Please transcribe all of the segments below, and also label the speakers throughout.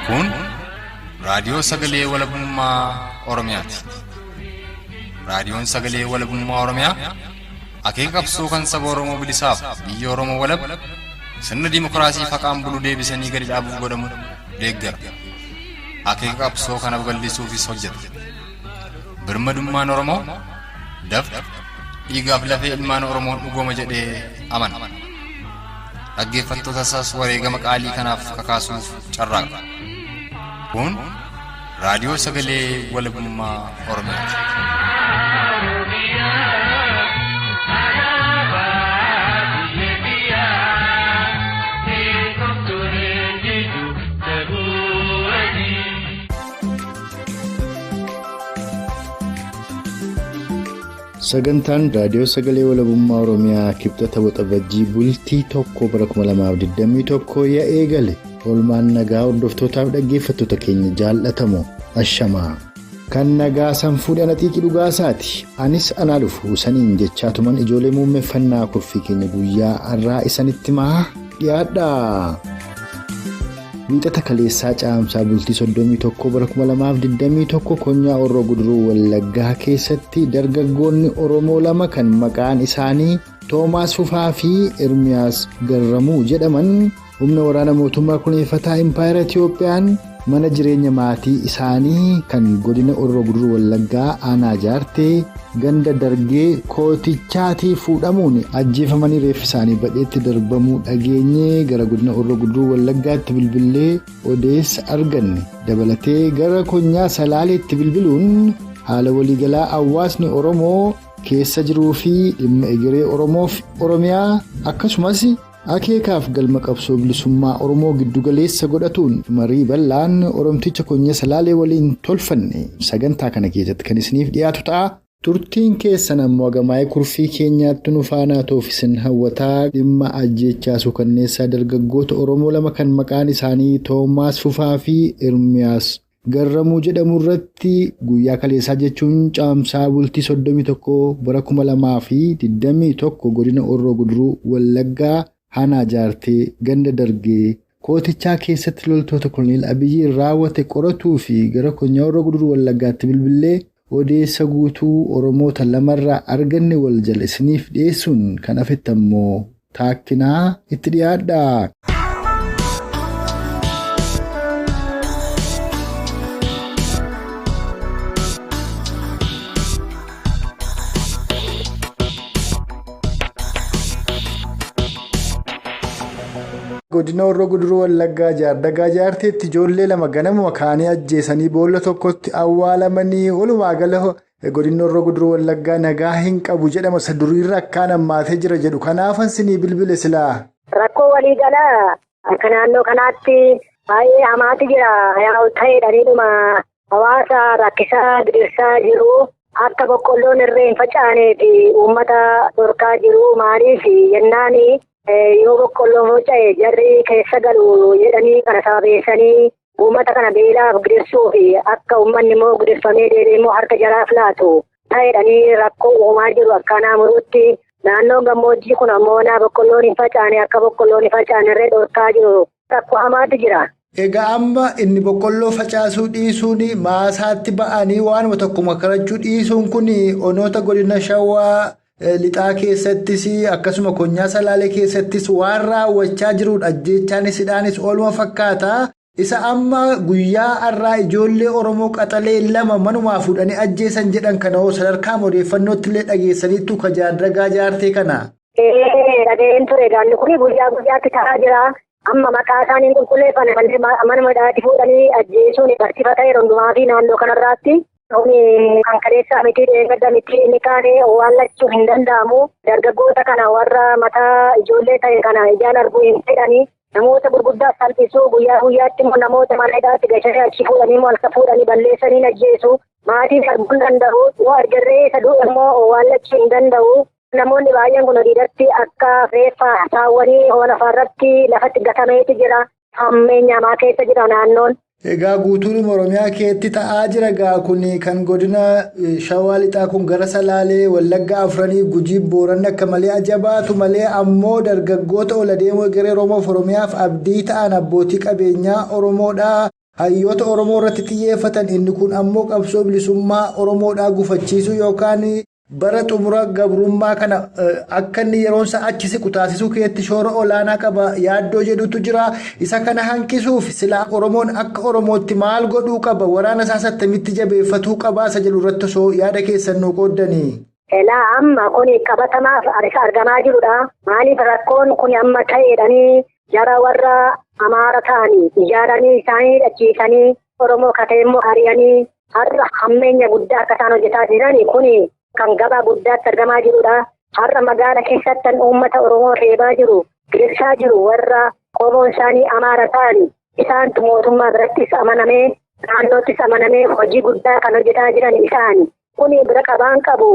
Speaker 1: Kun raadiyoo Sagalee Walabummaa Oromiyaati. Raadiyoon Sagalee Walabummaa Oromiyaa akeeka qabsoo kan saba Oromoo bilisaaf biyya Oromoo walab sirna dimokiraasii faqaan bulu deebisanii gadi dhaabuuf godhamu deeggara. Akeeka qabsoo kana bal'isuufis hojjeta. Birmadummaan Oromoo dafqa dhiigaaf lafee ilmaan Oromoon dhugooma jedhee amana. Dhaggeeffattoota isaas wareegama qaalii kanaaf kakaasuuf carraaqa. Kun raadiyoo Sagalee Walabummaa Oromiyaati.
Speaker 2: Sagantaan raadiyoo Sagalee Walabummaa Oromiyaa Kibxata Waxabajjii bultii tokko bara 2021 yaa eegale. Olmaan nagaa hordoftootaaf dhaggeeffattoota keenya jaallatamoo ashamaa. Kan nagaa san fuudhan xiiqii dhugaasaati. Anis anaa dhufu saniin jechaatuman ijoollee muummeffannaa kurfii keenya guyyaa har'aa isanitti maa dhiyaadha. Wiixata kaleessaa Caamsaa bultii 31 bara 2021 Konyaa Horroo Guduruu Wallaggaa keessatti dargaggoonni Oromoo lama kan maqaan isaanii Toomaas Fufaa fi Eermiyaas Garramuu jedhaman humna waraana mootummaa Koloneeffataa Impaayera Itoophiyaan mana jireenya maatii isaanii kan godina Horroo Guduruu Wallaggaa Ona Jaartee Ganda Dargee Kootichaatii fuudhamuun ajjeefamanii reeffi isaanii badheetti darbamuu dhageenyee gara godina Horroo Guduruu Wallaggaatti bilbilee odeessa arganne. Dabalatee gara Konyaa Salaaleetti bilbiluun haala waliigalaa hawaasni Oromoo keessa jiruu fi dhimma egeree Oromoof Oromiyaa akkasumas akeekaaf galma qabsoo bilisummaa Oromoo giddugaleessa godhatuun marii bal'aan Oromticha Konyaa Salaalee waliin tolfanne sagantaa kana keessatti kan isiniif dhiyaatu ta'a. Turtiin keessan ammoo gamaa'ee kurfii keenyaatti nu faana toofisin hawwataa dhimma ajjeechaa suukanneessaa dargaggoota Oromoo lama kan maqaan isaanii Toomaas Fufaa fi Eermiyaas Garramuu jedhamu irratti guyyaa kaleessaa jechuun Caamsaa bultii 31 bara 2021 godina Horroo Guduruu Wallaggaa Ona Jaartee Ganda Dargee Kootichaa keessatti loltoota Koloneel Abiyyi raawwate qoratuu fi gara Konyaa Horroo Guduruu Wallaggaatti bilbilee odeessa guutuu Oromoota lamarraa arganne wal jala isiniif dhiyeessuun kan hafetti ammoo taakkinaa itti dhiyaadha. Godina Horroo Guduruu Wallaggaa Dargaggaa Jaarteetti ijoollee lama ganama kaanii ajjeesanii boolla tokkotti awwaalamanii walumaa gala godina Horroo Guduruu Wallaggaa nagaa hin qabu jedhama isa duriirra akkaan hammaatee jira jedhu kanaafan sinii bilbile silaa.
Speaker 3: Rakkoo waliigalaa akka naannoo kanaatti baay'ee hamaati jira. Yaa ta'e dhaniidhuma hawaasa rakkisaa gidirsaa jiru akka boqqolloon irree hin facaaneeti uummata dorkaa jiru maaliif jennaani. Yoo boqqolloo faca'e jarri keessa galu jedhanii kana sababeessanii uummata kana beelaaf gidirsuu fi akka uummanni immoo gidirfamee deebi'ee immoo harka jaraaf laatu ta'edhanii rakkoo uumaa jiru akkanaa muruutti naannoon gammoojjii kun ammoo boqqolloon hin facaane akka boqqolloon hin facaane irree dhorkaa jiru rakkoo hamaatu jira.
Speaker 2: Egaa amma inni boqqolloo facaasuu dhiisuun maasaatti ba'anii waanuma tokkuma karachuu dhiisuun kun onoota godina Shawaa lixaa keessattis akkasuma Konyaa Salaalee keessattis waan raawwachaa jiruudha. Ajjeechaanis hidhaanis ooluma fakkaata. Isa amma guyyaa har'aa ijoollee Oromoo qaxalee lama manumaa fuudhanii ajjeesan jedhan kana hoo sadarkaa odeeffannootti illee dhageessaniittu ka Dargaggaa Jaartee kana.
Speaker 3: Dhageen ture gaanni kun guyyaa guyyaatti ta'aa jira. Amma maqaa isaanii qulqulleeffame manuma hidhaatti fuudhanii ajjeesuun barsiifata yeroo hundumaa fi naannoo kanarraatti. Kan kaleessaa miti deeggarda miti inni kaanee owwaallachuu hin danda'amu. Dargaggoota kana warra mataa ijoollee ta'e kana ijaan arguu hin fedhanii namoota gurguddaa salphisuu guyyaa guyyaatti immoo namoota mana hidhaatti gashanii achi fuudhanii immoo halka fuudhanii balleessanii ajjeesu. Maatii arguu hin danda'u. Yoo argarree saduu immoo owwaallachuu hin danda'u. Namoonni baay'een kun horiidatti akka reeffa saawwanii lafarratti lafatti gatameeti jira. Hammeenya hamaa keessa jira naannoon.
Speaker 2: Egaa guutuun Oromiyaa keetti ta'aa jira gaa kun kan godina Shawaa lixaa kun gara Salaalee Wallaggaa afranii Gujii Booranni akka malee ajabaatu malee ammoo dargaggoota ol adeemoo gara Oromoof Oromiyaaf abdii ta'an abbootii qabeenyaa Oromoodhaa hayyoota Oromoo irratti xiyyeeffatan. Inni kun ammoo qabsoo bilisummaa Oromoodhaa gufachiisuu yookaan bara xumura gabrummaa kana akka inni yeroon isaa achi siqu taasisuu keessatti shoora olaanaa qaba yaaddoo jedhutu jira. Isa kana hanqisuuf silaa Oromoon akka Oromootti maal godhuu qaba? Waraana isaas attamitti jabeeffatuu qaba? Isa jedhu irratti osoo yaada keessan nuu qooddanii.
Speaker 3: Elaa amma kun qabatamaaf argamaa jirudha. Maaliif rakkoon kun amma ta'eedhanii jara warra Amaara ta'anii ijaaranii isaanii dhachiisanii Oromoo katee immoo ari'anii har'a hammeenya guddaa akka isaan hojjetaa jirani kuni kan gabaa guddaatti argamaa jirudha. Har'a magaala keessatti uummata Oromoo reebaa jiru, gidirsaa jiru warra qomoon isaanii Amaara ta'anii isaantu mootummaa birattis amanamee naannoottis amanamee hojii guddaa kan hojjetaa jiran isaani. Kuni bira qabaan qabu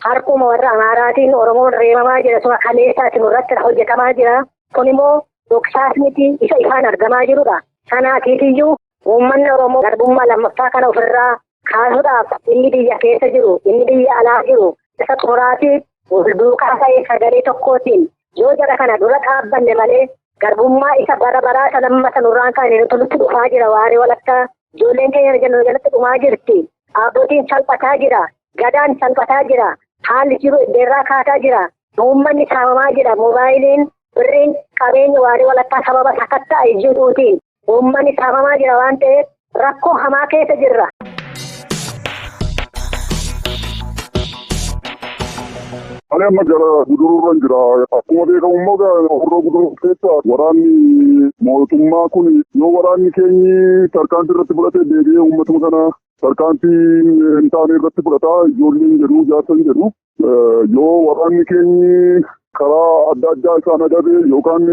Speaker 3: harkuma warra Amaaraatiin Oromoon reebamaa jira suma kaleessaatiin irratti hojjetamaa jira. Kun immoo dhoksaas miti isa ifaan argamaa jirudha. Sanaatiifiyyuu uummanni Oromoo garbummaa lammaffaa kana ofirraa kaasuudhaaf inni biyya keessa jiru, inni biyya alaa jiru, isa xumuraatiif duukaa ta'ee sagalee tokkootiin yoo jara kana dura dhaabbanne malee garbummaa isa bara baraa salammata nurraan kaa'anii nutti dhufaa jira. Waaree walakkaa ijoolleen keenya jennu jalatti dhumaa jirti. Abbootiin salphataa jira, gadaan salphataa jira, haalli jiru iddeerraa kaataa jira, uummanni saamamaa jira. Moobaayiliin birriin qabeenya waaree walakkaa sababa sakatta'aa ijjiidhuutiin uummanni saamamaa jira waan ta'eef rakkoo hamaa keessa jirra.
Speaker 4: Ani amma gara guduruu jira. Akkuma beekamu immoo horroo guduruu keessa waraanni mootummaa kun yoo waraanni keenyi tarkaanfii irratti fudhatee deebi'ee uummatuma kana tarkaanfii hin taane irratti fudhataa ijoolleen jedhu jaarsan jedhu yoo waraanni keenyi karaa adda addaa isaan agabe yookaan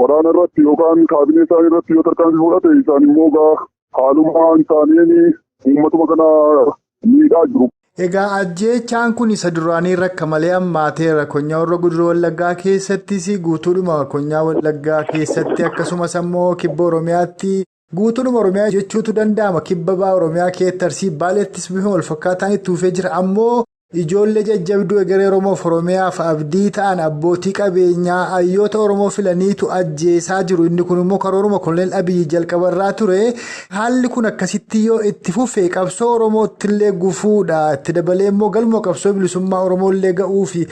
Speaker 4: waraana irratti yookaan kaabinee isaanii irratti yoo tarkaanfii fudhate isaan immoo haaluma isaaniin uummatuma kana miidhaa jiru.
Speaker 2: Egaa ajjeechaan kun isa duraanii rakka malee ammaateera. Konyaa Horroo Guduruu Wallaggaa keessattis guutuudhuma Konyaa Wallaggaa keessatti akkasumas ammoo kibba Oromiyaatti guutuudhuma Oromiyaa jechuutu danda'ama. Kibba ba'aa Oromiyaa keessatti Arsii Baaleettis bifa wal fakkaataan itti dhufee jira. Ammoo ijoollee jajjabduu egeree Oromoof Oromiyaaf abdii ta'an abbootii qabeenyaa hayyoota Oromoo filaniitu ajjeesaa jiru. Inni kun immoo karooruma Koloneel Abiyyi jalqabarraa ture. Haalli kun akkasitti yoo itti fufee qabsoo Oromoottillee gufuudha. Itti dabalee immoo galmoo qabsoo bilisummaa Oromoollee ga'uu fi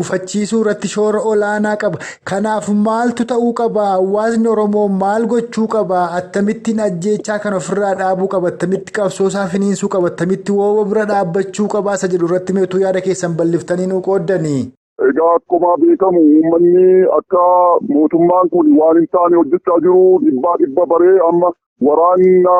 Speaker 2: gufachiisuu irratti shoora olaanaa qaba. Kanaaf maaltu ta'uu qaba? Hawaasni Oromoo maal gochuu qaba? Attamittiin ajjeechaa kan ofirraa dhaabuu qaba? Attamitti qabsoosaa finiinsuu qaba? Attamitti wooba bira dhaabbachuu qaba? Isa jedhu irratti yaada keessan balliftanii nuu qooddanii.
Speaker 4: Egaa akkuma beekamu uummanni akka mootummaan kun waan hin taane hojjechaa jiru dhibba baree amma waraanna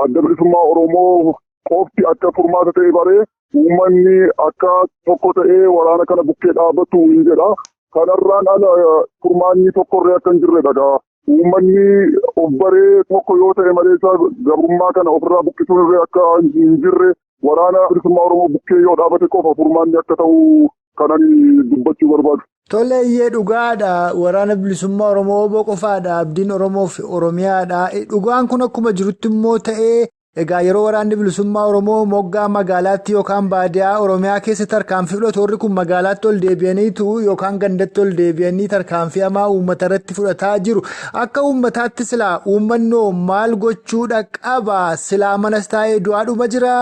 Speaker 4: adda bilisummaa Oromoo qofti akka furmaata ta'e baree uummanni akka tokko ta'ee waraana kana bukkee dhaabbatu hin jedha. Kanarraan ala furmaanni tokkorree akka hin jirredha. Uummanni of baree tokko yoo ta'e malee gabrummaa kana ofirraa buqqisuun irree akka hin jirre waraana bilisummaa Oromoo bukkee yoo dhaabate qofa furmaanni akka ta'u kanan dubbachuu barbaadu.
Speaker 2: Toleeyyee dhugaadha. Waraana bilisummaa Oromoo obbo qofaadha. Abdiin Oromoo fi Oromiyaadha. Dhugaan kun akkuma jirutti immoo ta'ee egaa yeroo waraanni bilisummaa Oromoo moggaa magaalaatti yookaan baadiyaa Oromiyaa keessatti tarkaanfii fudhatu warri kun magaalaatti ol deebi'aniitu yookaan gandatti ol deebi'anii tarkaanfii hamaa uummata irratti fudhataa jiru. Akka uummataatti silaa uummannoo maal gochuudha qaba? Silaa manas taa'ee du'aadhuma jira.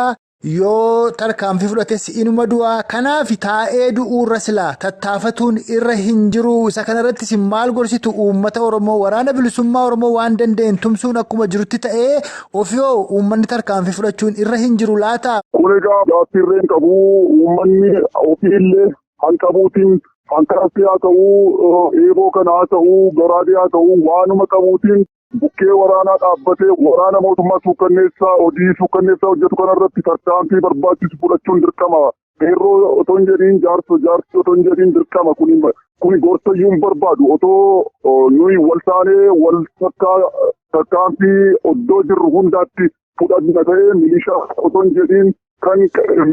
Speaker 2: Yoo tarkaanfii fudhates inuma du'aa. Kanaaf taa'ee du'uurra silaa tattaafatuun irra hin jiru. Isa kanarrattis maal gorsitu uummata Oromoo? Waraana bilisummaa Oromoo waan danda'een tumsuun akkuma jirutti ta'ee ofiyoo uummanni tarkaanfii fudhachuun irra hin jiru laata?
Speaker 4: Kun egaa gaaffiirreen qabu uummanni ofiillee hanqabuutiin hanqaratti haa ta'uu eeboo kana haa ta'uu goraadee haa ta'uu waanuma qabuutiin bukkee waraanaa dhaabbatee waraana mootummaa suukkanneessaa hojii suukkanneessaa hojjetu kanarratti tarkaanfii barbaachisu fudhachuun dirqama. Qeerroo otoo hin jedhiin jaarsi otoo hin jedhiin dirqama. Kuni gorsayyuu hin barbaadu. Otoo nuyi wal taanee wal tarkaanfii oddoo jirru hundaatti fudhanna ta'ee milishaa otoo hin jedhiin kan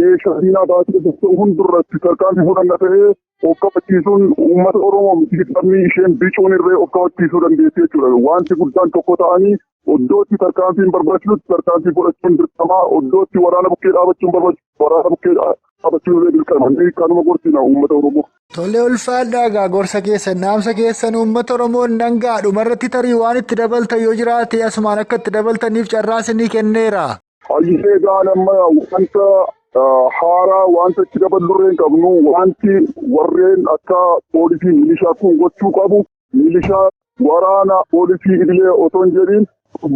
Speaker 4: meeshaa diinaa baatee hundurratti tarkaanfii fudhanna ta'ee of kabachiisuun uummata Oromoo sabni isheen bicuun irree of kabachiisuu dandeessi jechuudha. Wanti guddaan tokko ta'anii oddootti tarkaanfiin barbaachisutti tarkaanfii fudhachuun dirqama. Oddootti waraana bukkee dhaabachuun barbaachisu waraana bukkee dhaabachuun illee dirqama. Kanuma gorsina uummata Oromoo.
Speaker 2: Tole ulfaadhaa gorsa keessan naamsa keessan uummata Oromoon dangaa dhumarratti tarii waan itti dabaltan yoo jiraate asumaan akka itti dabaltaniif carraasinii kenneera.
Speaker 4: Hayyee gaanamma wanta haaraa wanta itti dabalurreen qabnu wanti warreen akka poolisii milishaa kun gochuu qabu milishaa waraana poolisii idilee otoo hin jedhin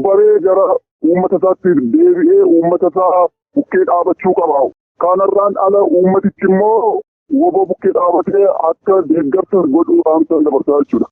Speaker 4: baree gara uummata isaatti deebi'ee uummata isaa bukkee dhaabachuu qaba. Kanarraan ala uummatichi immoo woboo bukkee dhaabatee akka deeggarsa godhuu dhaamsa dabarsaa jechuudha.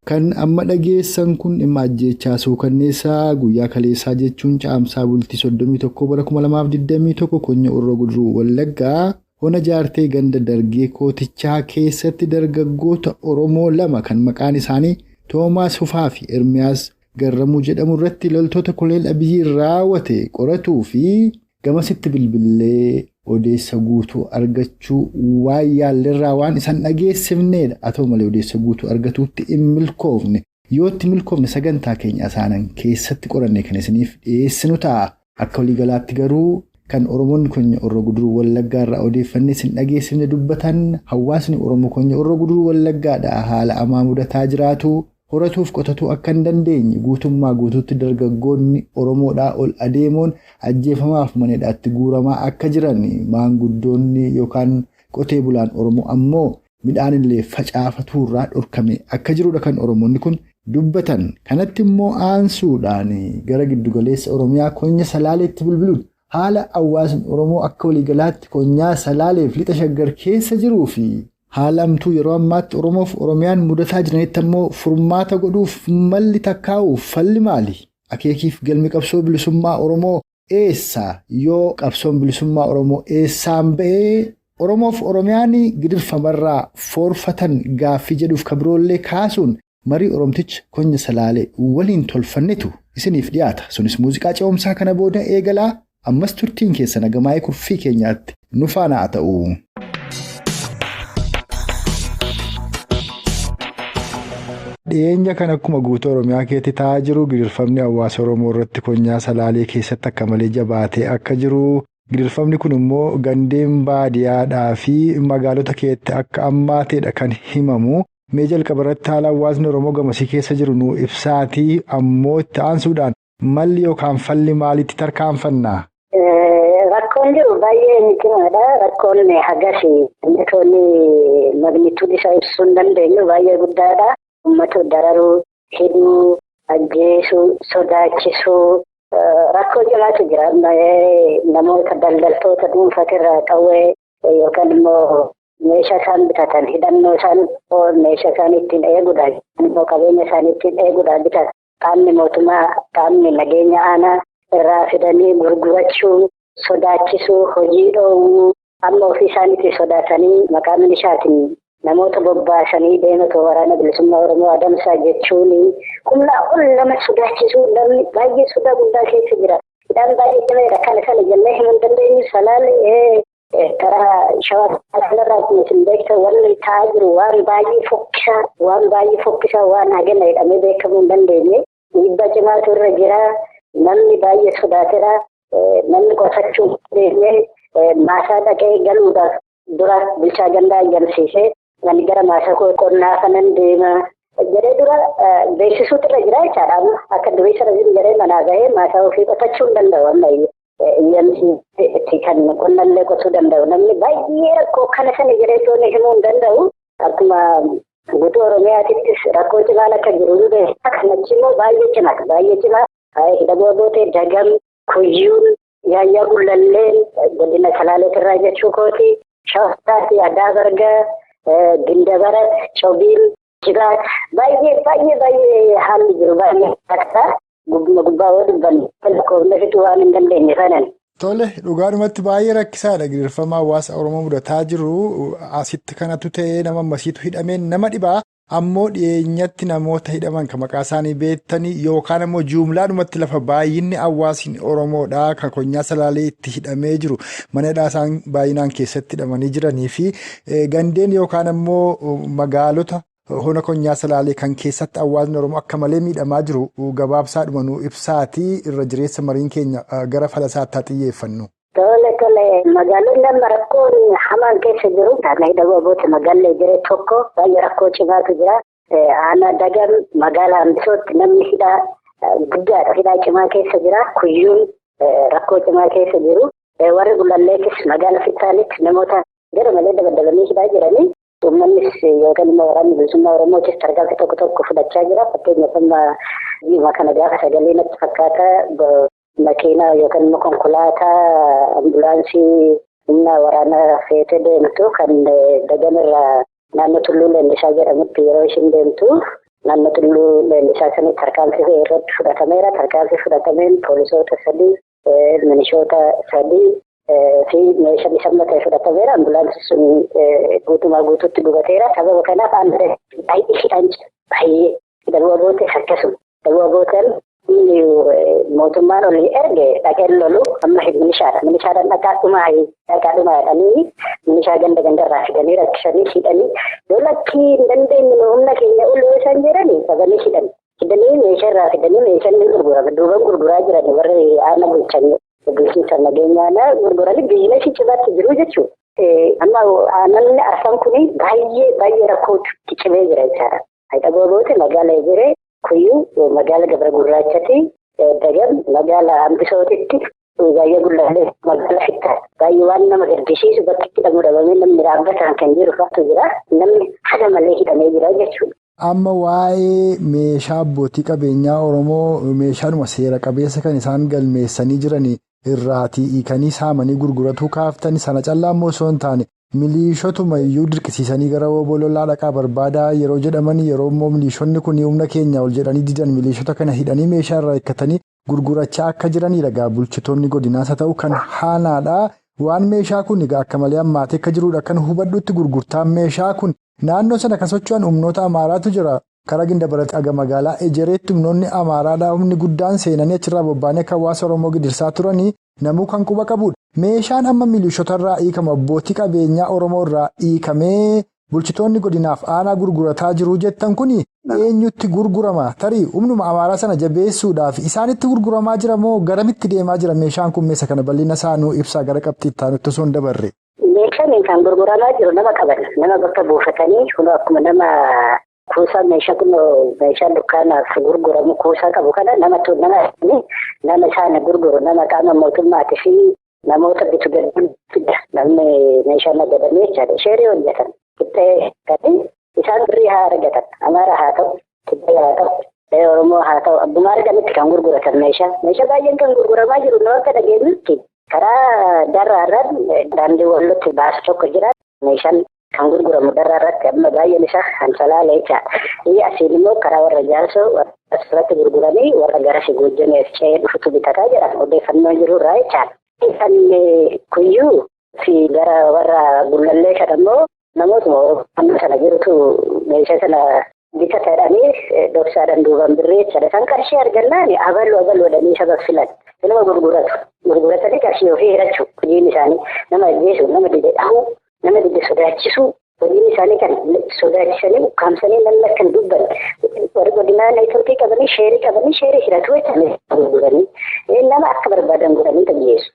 Speaker 2: Kan amma dhageessan kun dhimma ajjeechaa suukanneessaa guyyaa kaleessaa jechuun caamsaa bultii 31 bara 2021 Konyaa Horroo Guduruu Wallaggaa Ona Jaartee Ganda Dargee Kootichaa keessatti dargaggoota Oromoo lama kan maqaan isaanii Toomaas Fufaa fi Eermiyaas Garramuu jedhamu irratti loltoota koloneel Abiyyiin raawwate qoratuu fi gamasitti bilbilee odeessa guutuu argachuu waan yaallerraa waan isaan dhageessifneedha. Haa ta'u malee odeessa guutuu argatuutti hin milkoofne. Yoo itti milkoofne sagantaa keenya isaanan keessatti qorannee kan isiniif dhiyeessinu ta'a. Akka waliigalaatti garuu kan Oromoonni Konyaa Horroo Guduruu Wallaggaa irraa odeeffannee isin dhageessifne dubbatan hawaasni Oromoo Konyaa Horroo Guduruu Wallaggaadhaa haala amaa mudataa jiraatu. Horatuuf qotatuu akka hin dandeenye guutummaa guutuutti dargaggoonni Oromoodhaa ol adeemuun ajjeefamaaf maneedhaatti guuramaa akka jiran maanguddoonni yookaan qotee bulaan Oromoo ammoo midhaanillee facaafatuurraa dhorkame akka jirudha kan Oromoonni kun dubbatan. Kanatti immoo aansuudhaan gara giddugaleessa Oromiyaa Konyaa Salaaleetti bilbiluun haala hawaasni Oromoo akka waliigalaatti Konyaa Salaaleef lixa shaggar keessa jiruu fi haalamtuu yeroo ammaatti Oromoof Oromiyaan mudataa jiranitti ammoo furmaata godhuuf malli takkaa'uuf falli maali? Akeekiif galmi qabsoo bilisummaa Oromoo eessa? Yoo qabsoon bilisummaa Oromoo eessaan ba'ee Oromoof Oromiyaan gidirfamarraa foorfatan gaaffii jedhuuf kabiroollee kaasuun marii Oromticha Konyaa Salaalee waliin tolfannetu isiniif dhiyaata. Sunis muuziqaa ce'umsaa kana booda eegalaa ammas turtiin keessa nagamaa'ee kurfii keenyaatti nu faana haa ta'u. Dhiyeenya kan akkuma guutuu Oromiyaa keessatti ta'aa jiru gidirfamni hawaasa Oromoo irratti Konyaa Salaalee keessatti akka malee jabaatee akka jiru. Gidirfamni kun immoo gandeen baadiyyaadhaa fi magaalota keessatti akka ammaateedha kan himamu. Mee jalqaba irratti haala hawaasni Oromoo gamasii keessa jiru nu ibsaatii ammoo itti aansuudhaan malli yookaan falli maalitti tarkaanfannaa?
Speaker 3: Rakkoon jiru baay'ee cimaadha. Rakkoon hagasii wantoonni magnituud isaa ibsuu hin dandeenyu baay'ee guddaadha. Uummata dararuu, hidhuu, ajjeesuu, sodaachisuu rakkoo jiraatu jira. Namoota daldaltoota dhuunfatirraa qawwee yookaan immoo meeshaa isaan bitatan hidhannoo isaan meeshaa isaan ittiin eeguudhaan immoo qabeenya isaan ittiin eeguudhaan bitatan qaamni mootummaa qaamni nageenya aanaa irraa fidanii gurgurachuu, sodaachisuu, hojii dhoowwuu amma ofii isaaniitti sodaatanii maqaa milishaatiin namoota bobbaasanii deematu waraana bilisummaa Oromoo adamsaa jechuun humnaa ol nama sodaachisuu namni baay'ee sodaa guddaa keessa jira. Hidhaan baay'ee cimeera kana sana jennee himuu hin dandeenyu. Salaalee karaa shawaa kanarraa kun isin beekta wanni ta'aa jiru waan baay'ee fokkisaa waan hagana jedhamee beekamuu hin dandeenye. Dhiibbaa cimaatu irra jira. Namni baay'ee sodaateera. Namni qotachuu deemee maasaa dhaqee galuudhaaf dura bilchaa gandaa ayyamsiisee namni gara maasaa qonnaa kanan deema jedhee dura beeksisuutu irra jira jechaadha. Akka durii sana jedhee manaa bahee maasaa ofii qotachuu hin danda'u amma iyyamsiisetti kan qonnallee qotuu danda'u. Namni baay'ee rakkoo kana sana jedhee tooni himuu hin danda'u. Akkuma guutuu Oromiyaatittis rakkoo cimaan akka jiru beeksisa. Kanachi immoo baay'ee cimaa. Hidhaboo bootee dagam kuyyuun yaayyaa gullalleen godina Salaaleetirraa jechuu kooti. Shawaasaati addaa bargaa gindabarat cobiin jibaat baay'ee haalli jiru baay'ee akka gubbaa dubban lakkoofne fixuu waan hin dandeenye sanan.
Speaker 2: Tole dhugaadhumatti baay'ee rakkisaadha gidirfama hawaasa Oromoo mudataa jiru. Asitti kanatu ta'ee nama masiitu hidhameen nama dhibaa. Ammoo dhiyeenyatti namoota hidhaman kan maqaa isaanii beektanii yookaan ammoo juumlaadhumatti lafa baay'inni hawaasni Oromoodhaa kan Konyaa Salaalee itti hidhamee jiru manadhaa isaan baay'inaan keessatti hidhamanii jiranii fi gandeen yookaan ammoo magaalota hona Konyaa Salaalee kan keessatti hawaasni Oromoo akka malee miidhamaa jiru gabaabsaadhuma nu ibsaatii irra jireessa mariin keenya gara falasaatti haa xiyyeeffannu.
Speaker 3: Tole Magaalonni amma rakkoon hamaan keessa jiru kan hidhaboota magaallee jiree tokko baay'ee rakkoo cimaatu jira. Aanaa Dagan magaalaa Hambisootti namni hidhaa guddaadha. Hidhaa cimaa keessa jira. Kuyyuun rakkoo cimaa keessa jiru. Warri Gullalleettis magaalaa Fittaanitti namoota gara malee dabalanii hidhaa jiranii. Uummannis yookaan immoo waraanni bilisummaa Oromootis tarkaanfii tokko tokko fudhachaa jira. Fakkeenyaaf amma jimaa kana gaafa sagalee natti fakkaata. Makiinaa yookaan immoo konkolaataa ambulaansii humna waraanaa feetee deemtu kan Dagamirraa naannoo Tulluu Leellisaa jedhamutti yeroo ishiin deemtu naannoo Tulluu Leellisaa sanitti tarkaanfii irratti fudhatameera. Tarkaanfii fudhatameen poolisoota 3, milishoota 3 fi meeshaan isa ta'e fudhatameera. Ambulaansii sun guutumaa guutuutti gubateera. Sababa kanaaf baay'ee hidhaan baay'ee hidhaboota akkasuma. Hidhabootaan mootummaan olii erge dhaqeen lolu amma milishaadha. Milishaadhaan dhaqaadhumaadhanii milishaa gandarraa fidanii rakkisanii hidhanii lolakkii hin dandeenye humna keenya uluu isaan jedhanii qabanii hidhanii meeshaarraa fidanii meeshaan ni gurgurama. Duuban gurguraa jiranii warri aana bulchan bulchiinsa nageenyaa gurguranii biizinasii cimaatti jiru jechuudha. Amma aannan arfan kun baay'ee rakkootti cimee jira jechaadha. Hidhaboobooti magaalaa jiree. Kuyyuu magaala Gabra Gurraachatti, Dagan magaala Hambisootitti, baay'ee Gullallee magaala Fittaa. Baay'ee waan nama gaddisiisu bakki itti dhabamee namni raabbataan kan jiru fakkaatu jira. Namni haala malee hidhamee jira jechuudha.
Speaker 2: Amma waa'ee meeshaa abbootii qabeenyaa Oromoo meeshaadhuma seera qabeessa kan isaan galmeessanii jiran irraatii hiikanii saamanii gurguratuu kaaftani sana callaa immoo osoo hin taane. Miliishotuma iyyuu dirqisiisanii gara obbo lolaa dhaqaa barbaadaa yeroo jedhaman yeroo immoo miliishonni kun humna keenya ol jedhanii didan miliishota kana hidhanii meeshaa irraa hiikkatanii gurgurachaa akka jiranidha. Egaa bulchitoonni godinaas haa ta'u kan haanaadha. Waan meeshaa kun egaa akka malee hammaatee akka jirudha. Kan hubadhutti gurgurtaan meeshaa kun naannoo sana kan socho'an humnoota Amaaraatu jira. Karaa Ginda Dargee magaalaa Ejereetti humnoonni Amaaraadhaa humni guddaan seenanii achirraa bobba'anii akka hawaasa Oromoo gidirsaa turanii namuu kan quba qabudha. Meeshaan amma milishotarraa hiikamu abbootii qabeenyaa Oromoo irraa hiikamee bulchitoonni godinaaf aanaa gurgurataa jiru jettan kuni eenyutti gurgurama? Tarii humnuma Amaaraa sana jabeessuudhaaf isaanitti gurguramaa jira moo garamitti deemaa jira meeshaan kun meeshaa kana bal'ina isaanuu ibsaa gara qabxii itti osoo hin dabarre?
Speaker 3: Meeshaan kan gurguramaa jiru nama qaban nama bakka buufatanii kun akkuma nama kuusaa meeshaa kun meeshaan dukkaanaaf gurguramu kuusaa qabu kana nama isaan gurguru nama qaama mootummaati fi namoota bitu gadda namni meeshaa nagadamee jechaadha. Sheerii hojjetan qixxee gadi isaan birrii haa argatan Amaara haa ta'u qixxee haa ta'u Oromoo haa ta'u abbuma arganitti kan gurguratan meeshaa baay'een kan gurguramaa jiru namoota dhageenyutti karaa darraarraan daandii wallotti baasu tokko jira meeshaan kan gurguramu darraarratti amma baay'een isaa kan salaalee jechaadha. Asiin immoo karaa warra jaarsoo asirratti gurguranii warra gara Goojjameef ce'ee dhufutu bitataa jedhama odeeffannoo jirurraa jechaadha. Kan kuyyuu fi gara warra Gullallee kan ammoo namootuma Oromoo sana jirutu meeshaa sana bitataadhanii dhoksaadhaan duubaan birree jechaadha. Kan qarshii argannaan abaluu sabab filan nama gurguratanii qarshii ofii hidhachuu hojiin isaanii nama ajjeesuu nama dide dhahuu nama dide sodaachisuu hojiin isaanii kan sodaachisanii ukkaamsanii namni akka hin dubban warri godinaa neetworkii qabanii sheerii hidhatu jechaadha gurguranii nama akka barbaadan godhanii tajjeessu.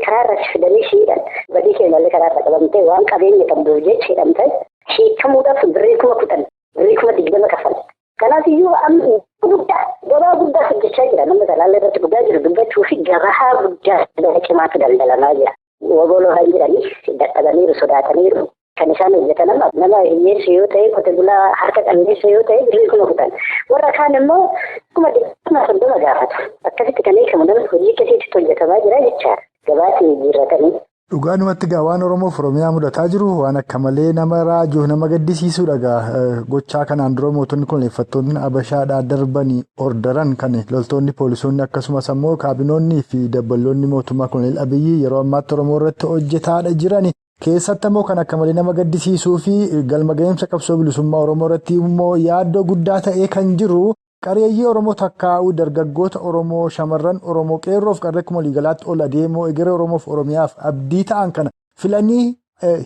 Speaker 3: Karaa irratti fidanii shiidhan badii keenyallee karaa irra qabamtee waan qabeenya qabduuf jecha hidhamtee hiikamuudhaaf birrii 10,000 birrii 20,000 kaffala. Kanaaf iyyuu gabaa guddaa hojjechaa jira nama talaallee irratti guddaa jiru dubbachuu fi gabaa guddaa cimaatu daldalamaa jira. Woboloo kan jedhanii dadhabaniiru sodaataniiru kan isaan hojjetan nama hiyyeessu yoo ta'e qote bulaa harka qalleessa yoo ta'e birrii 10,000 warra kaan immoo 1,030 gaafatu. Akkasitti kan eegamu namni hojii keessiitti hojjetamaa jira jechaadha. Gabaatii jijjiirratanii.
Speaker 2: Dhugaadhumatti waan Oromoof Oromiyaa mudataa jiru waan akka malee nama raajuu nama gaddisiisuudha. Gochaa kanaan dura mootonni koloneeffattoonni Abashaadhaa darbanii ordaran kan loltoonni poolisoonni akkasumas ammoo kaabinoonnii fi dabballoonni mootummaa Koloneel Abiyyi yeroo ammaatti Oromoo irratti hojjetaadha jiran. Keessatti ammoo kan akka malee nama gaddisiisuu fi galma ga'eemsa qabsoo bilisummaa Oromoo irratti immoo yaaddoo guddaa ta'ee kan jiru. Qareeyyii Oromoo takkaa'uu dargaggoota Oromoo shamarran Oromoo qeerroof qarree akkuma waliigalaatti ol adeemoo egeree Oromoof Oromiyaaf abdii ta'an kana filanii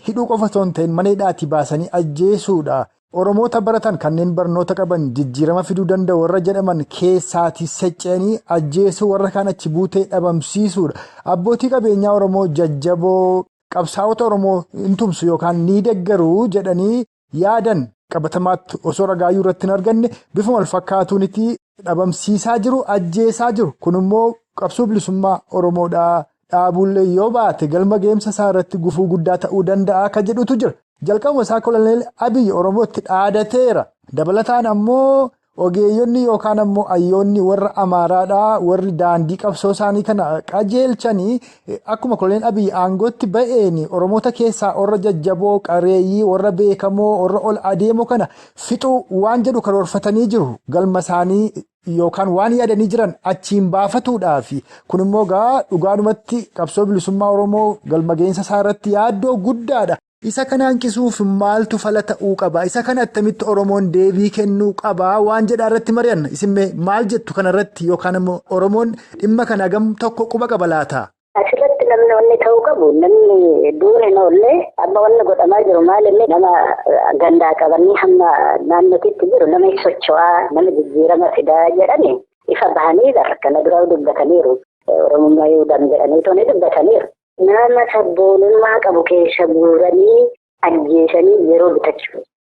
Speaker 2: hidhuu qofa osoo hin ta'in mana hidhaatii baasanii ajjeesuudha. Oromoota baratan kanneen barnoota qaban jijjiirama fiduu danda'u warra jedhaman keessatti seccanii ajjeesuu warra kaan achi buutee dhabamsiisuudha. Abbootii qabeenyaa Oromoo jajjaboo qabsaa'ota Oromoo hin tumsu yookaan ni deeggaru jedhanii yaadan qabatamaatti osoo ragaayyuu irratti hin arganne bifuma wal fakkaatuunitti dhabamsiisaa jiru ajjeesaa jiru. Kun immoo qabsoo bilisummaa Oromoodhaa dhaabuullee yoo baate galma geemsa isaa irratti gufuu guddaa ta'uu danda'a akka jedhutu jira. Jalqabuma isaa Koloneel Abiyyi Oromootti dhaadateera. Dabalataan ammoo ogeeyyonni yookaan ammoo ayyoonni warra Amaaraadhaa warri daandii qabsoo isaanii kana qajeelchanii akkuma Koloneel Abiyyi aangootti ba'een Oromoota keessaa warra jajjaboo qareeyyii warra beekamoo warra ol adeemoo kana fixuu waan jedhu karoorfatanii jiru. Galma isaanii yookaan waan yaadanii jiran achiin baafatuudhaaf kun immoo dhugaadhumatti qabsoo bilisummaa Oromoo galma geensa isaa irratti yaaddoo guddaadha. Isa kana hanqisuuf maaltu fala ta'uu qaba? Isa kana attamitti Oromoon deebii kennuu qaba? Waan jedhaa irratti mari'anna. Isinmee maal jettu kanarratti yookaan immoo Oromoon dhimma kana gam tokko quba qaba laata?
Speaker 3: Asirratti namni wanni ta'uu qabu namni duure noollee amma wanni godhamaa jiru maalinni nama gandaa qabanii hamma naannootitti jiru nama socho'aa nama jijjiirama fidaa jedhani ifa bahanii kana dura dubbataniiru. Oromummaa yoo danda'anii tooni dubbataniiru. Nama sabboonummaa qabu keessa guuranii ajjeesanii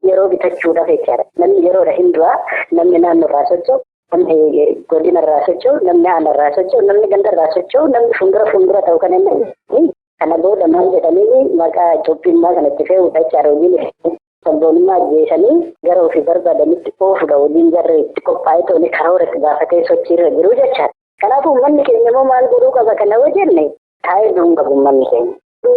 Speaker 3: yeroo bitachuudhaaf jechaadha. Namni yeroodha hindu'aa namni naannoo irraa socho'u, namni godina irraa socho'u, namni aanaa irraa socho'u, namni ganda irraa socho'u, namni fuuldura ta'u kan inni kana booda maal jedhanii maqaa Itoophiyummaa kanatti fe'uudha jechaadha. Hojiin sabboonummaa ajjeesanii gara ofii barbaadanitti oofuudha. Hojiin jarri itti qophaa'ee tooni karoora itti gaafatee sochiirra jiru jechaadha. Kanaafuu uummanni keenya immoo maal godhuu qaba kana yoo jenne taa'ee du'uun qabu uummanni keenya.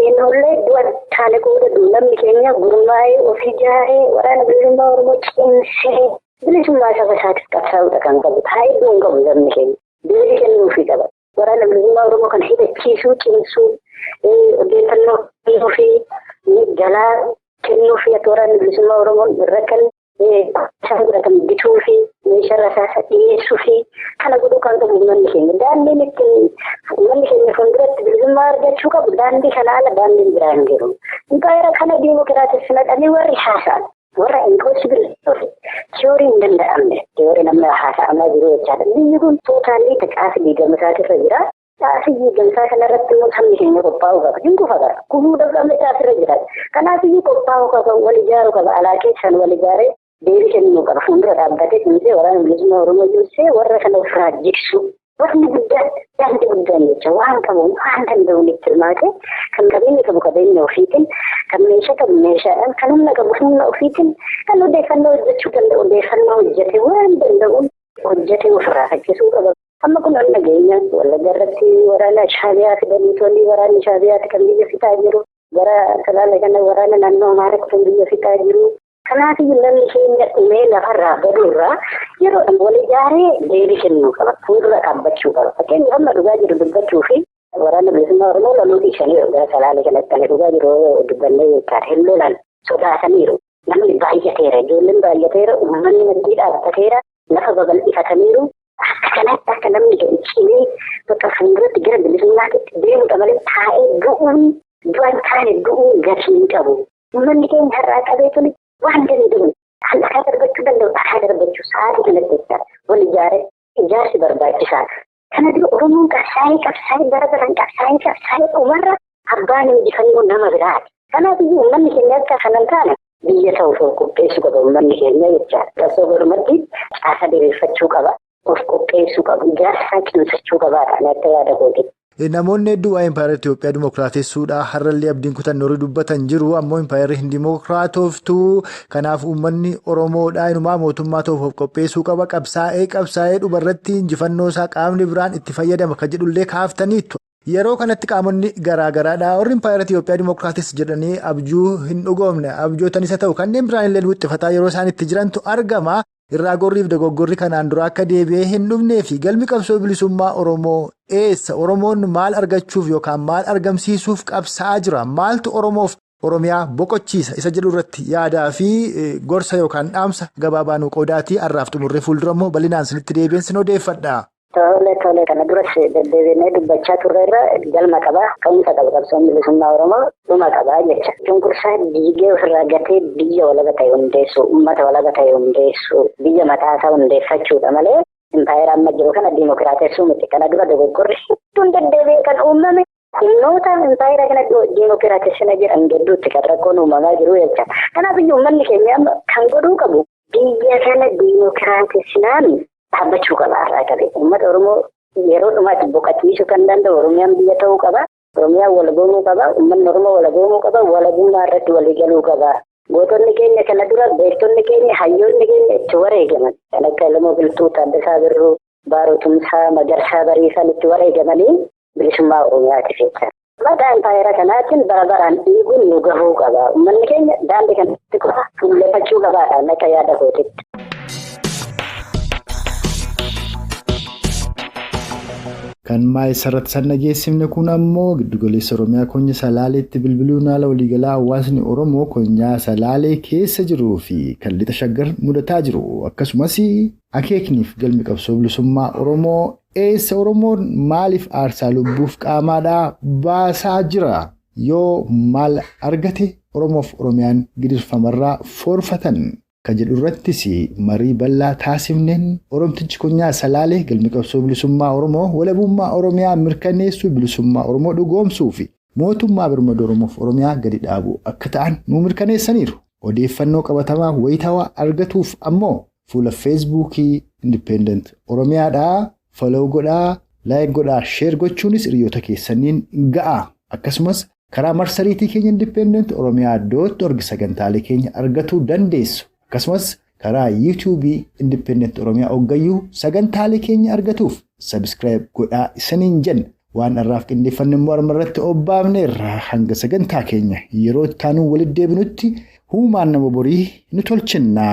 Speaker 3: Innollee du'a taane qooda namni keenya gurmaa'ee ofii ijaaree waraana bilisummaa Oromoo cimsee bilisummaa saba isaatiif qabsaa'uudha kan qabu. Taa'ee du'uun qabu namni keenya. Deebii kennuufii qaba. Waraana bilisummaa Oromoo kana hidhachiisuu, cimsuu, odeeffannoo kennuufii, galaa kennuufii akka waraana bilisummaa Oromoo irra kan isaan godhatan bituu fi meeshaa rasaasa dhiyeessuu fi kana godhuu kan qabu uummanni keenya. Daandiin ittiin uummanni keenya fuulduratti bilisummaa argachuu qabu daandii kana ala daandiin biraa hin jiru. Impaayera kana diimokiraatessi naqanii warri haasa'an warra impoosibil tiyoorii hin danda'amne tiyoorii namni haasa'amaa jiru jechaadha. Biyyi kun tootaalii caasii diigamsaatirra jira. Caasii diigamsaa kanarratti immoo sabni keenya qophaa'uu qaba. Hin kufa qaba. Kufuu dhabdhamee caasirra jira. Kanaaf iyyuu qophaa'uu qaba. Wal ijaaruu qaba. Alaa keessan wal ijaaree deebii kennuu qaba. Fuuldura dhaabbatee cimsee waraana bilisummaa Oromoo cimsee warra kana ofirraa jigsu. Wanni guddaan daandii guddaan jecha waan qabu waan danda'uun itti hirmaate kan qabeenya qabu qabeenya ofiitiin kan meeshaa qabu meeshaadhaan kan humna qabu humna ofiitiin kan odeeffannoo hojjechuu danda'u odeeffannoo hojjete waan danda'uun hojjete ofirraa fakkisuu qaba. Amma kun wanna geenya Wallaggaa irratti waraana Shaabiyaa fidanii tolii waraanni Shaabiyaati kan biyya fixaa jiru gara Salaala kana waraana naannoo Amaaraa kan biyya fixaa jiru. Kanaaf namni keenya dhumee lafarraa baduurraa yeroo wal ijaaree deebii kennuu qaba. Fuuldura dhaabbachuu qaba. Fakkeenyaaf amma dhugaa jiru dubbachuu fi waraana bilisummaa Oromoo loluutii shanii gara Salaalee kanatti kan dhugaa jiru dubbannee jechaadha. Hin lolan sodaataniiru. Namni baay'ateera. Ijoolleen baay'ateera. Uummanni maddii dhaabbateera. Lafa babal'ifataniiru. Akka kanatti akka namni cimee bakka fuulduratti gara bilisummaatti deemudha malee taa'ee du'aan taane du'uun gatii hin qabu. Uummanni keenya har'aa qabee tuni waan danda'u kan dhagaa darbachuu danda'u dhagaa darbachuu sa'aatii kanatti jecha wal ijaarsi barbaachisaadha. Kana dura Oromoon qabsaa'ee bara baraan qabsaa'ee dhumarra abbaan injifannoo nama biraati. Kanaaf iyyuu uummanni keenya akka kanan taane biyya ta'uuf qopheessuu qaba uummanni keenya jechaadha. Qabsoo godhumatti caasa diriirfachuu qaba. Of qopheessuu qabu. Ijaarsa cimsachuu qabaadha. Akka yaada kooti.
Speaker 2: Namoonni hedduu waa'ee Impaayera Itoophiyaa dimokiraatessuudhaa har'allee abdiin kutannoo dubbatan jiru. Ammoo Impaayerri hin dimokiraatoftu. Kanaaf uummanni Oromoodhaa inumaa mootummaa ta'uuf qopheessuu qaba. Qabsaa'ee dhumarratti injifannoo isaa qaamni biraan itti fayyadama kan jedhullee kaaftaniitu. Yeroo kanatti qaamonni garaagaraadhaa warri Impaayera Itoophiyaa dimokiraatessi jedhanii abjuu hin dhugoomne abjootanis haa ta'u kanneen biraan illee wixxifataa yeroo isaan itti jirantu argama. Irraa gorriif dogoggorri kanaan dura akka deebi'ee hin dhufnee fi galmi qabsoo bilisummaa Oromoo eessa? Oromoon maal argachuuf yookaan maal argamsiisuuf qabsaa'aa jira? Maaltu Oromoof Oromiyaa boqochiisa? Isa jedhu irratti yaadaa fi gorsa yookaan dhaamsa gabaabaa nuu qoodaatii har'aaf xumurree fuuldura immoo bal'inaan isinitti deebi'een sin odeeffadha.
Speaker 3: Tole kana duras deddeebiinee dubbachaa turreerra galma qabaa ka'umsa qaba qabsoon bilisummaa Oromoo dhuma qabaa jecha. Cunqursaa diigee ofirraa gatee biyya walaba ta'e hundeessu, uummata walaba ta'e hundeessu, biyya mataasaa hundeeffachuudha malee Impaayera amma jiru kana diimokiraatessuu miti. Kana dura dogoggorri hedduun deddeebi'ee kan uumame humnoota Impaayera kana diimokiraatessina jedhan gidduutti kan rakkoon uumamaa jiru jecha. Kanaaf iyyuu uummanni keenya kan godhuu qabu biyya kana diimokiraatessinaan dhaabbachuu qaba irraa qabe. Uummata Oromoo yeroo dhumaatti boqochiisuu kan danda'u Oromiyaan biyya ta'uu qaba. Oromiyaan walaboomuu qaba. Uummanni Oromoo walaboomuu qaba. Walabummaa irratti waliigaluu qaba. Gootonni keenya kana dura beektonni keenya hayyoonni keenya itti wareegaman. Kan akka Lamoo Biltuu, Taaddasaa Birruu, Baaroo Tumsaa, Magarsaa Bariisaan itti wareegamanii bilisummaa Oromiyaatiif jecha. Maqaa Impaayera kanaatiin bara baraan dhiiguun nu gahuu qaba. Uummanni keenya daandii kanatti qofa fuulleffachuu qabaadhaan akka yaada kootitti.
Speaker 2: Kan maayisarratti san dhageessifne kun ammoo giddugaleessa Oromiyaa Konyaa Salaaleetti bilbiluun haala waliigalaa hawaasni Oromoo Konyaa Salaalee keessa jiruu fi kan lixa shaggar mudataa jiru. Akkasumas akeekniif galmi qabsoo bilisummaa Oromoo eessa Oromoon maaliif aarsaa lubbuuf qaamaadhaa baasaa jira? Yoo maal argate Oromoof Oromiyaan gidirfamarraa forfatan? Kan jedhu irrattis marii bal'aa taasifneen Oromtichi Konyaa Salaalee galmi qabsoo bilisummaa Oromoo walabummaa Oromiyaa mirkaneessuu bilisummaa Oromoo dhugoomsuu fi mootummaa birmadoo Oromoof Oromiyaa gadi dhaabuu akka ta'an nu mirkaneessaniiru. Odeeffannoo qabatamaa wayitawaa argatuuf ammoo fuula Feesbuukii Independent Oromiyaadhaa follow godhaa, like godhaa, share gochuunis hiriyoota keessaniin ga'a. Akkasumas karaa marsariitii keenya Independent Oromiyaa.org sagantaalee keenya argatuu dandeessu. Akkasumas karaa YouTube Independent Oromiyaa hoggayyuu sagantaalee keenya argatuuf subscribe godhaa isaniin jenna. Waan irraaf qindeeffannee mormarratti obbaafneerra hanga sagantaa keenya yeroo itti aanu walitti deebinutti huumaan nama borii nu tolchinna.